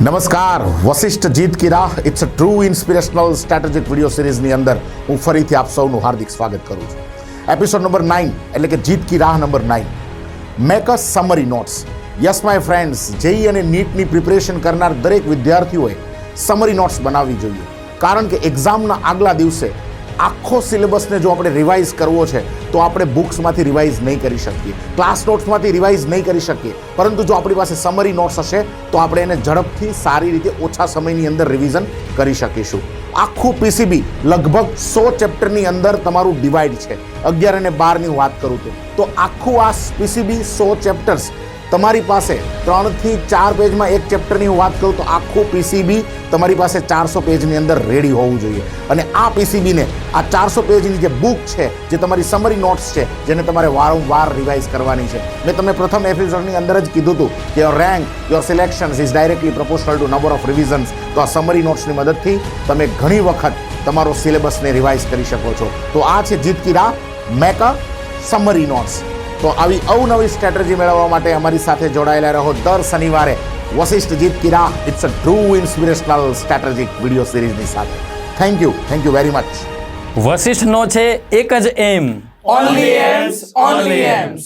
નમસ્કાર, વસિષ્ઠ જીત કી Raah it's a true inspirational strategic video સિરીઝની અંદર હું ફરીથી આપ સૌનું હાર્દિક સ્વાગત કરું છું. એપિસોડ નંબર 9 એટલે કે જીત કી રાહ number 9, make a summary notes. Yes my friends, JEE અને નીટની પ્રિપરેશન કરનાર દરેક વિદ્યાર્થીઓએ સમરી નોટ્સ બનાવવી જોઈએ, કારણ કે એક્ઝામના આગલા દિવસે આખો સિલેબસને જો આપણે રિવાઇઝ કરવો છે તો આપણે બુક્સમાંથી રિવાઇઝ નહીં કરી શકીએ, ક્લાસ નોટ્સમાંથી રિવાઇઝ નહીં કરી શકીએ, પરંતુ જો આપણી પાસે સમરી નોટ્સ હશે તો આપણે એને ઝડપથી સારી રીતે ઓછા સમયની અંદર રિવિઝન કરી શકીશું. આખું પીસીબી લગભગ 100 ચેપ્ટરની અંદર તમારું ડિવાઈડ છે. 11 અને 12ની હું વાત કરું તો આખું આ પીસીબી 100 ચેપ્ટર્સ તમારી પાસે 3 થી 4 પેજમાં એક ચેપ્ટરની હું વાત કરું તો આખું પીસીબી તમારી પાસે 400 પેજની અંદર રેડી હોવું જોઈએ. અને આ પીસીબીને આ 400 પેજની જે બુક છે, જે તમારી સમરી નોટ્સ છે, જેને તમારે વારંવાર રિવાઇઝ કરવાની છે. મેં તમને પ્રથમ એપિસોડની અંદર જ કીધું હતું કે your rank, your selections is directly proportional to number of revisions. તો આ સમરી નોટ્સની મદદથી તમે ઘણી વખત તમારો સિલેબસને રિવાઇઝ કરી શકો છો. તો આ છે જીત કી રાહ, મેક અ સમરી નોટ્સ. તો આવી અવનવી સ્ટ્રેટેજી મેળવવા માટે અમારી સાથે જોડાયેલા રહો દર શનિવારે વસિષ્ઠ જીત કી Raah it's a true inspirational strategic video સિરીઝની સાથે. Thank you very much. વસિષ્ઠનો છે એક જ એમ, Only M's, only M's.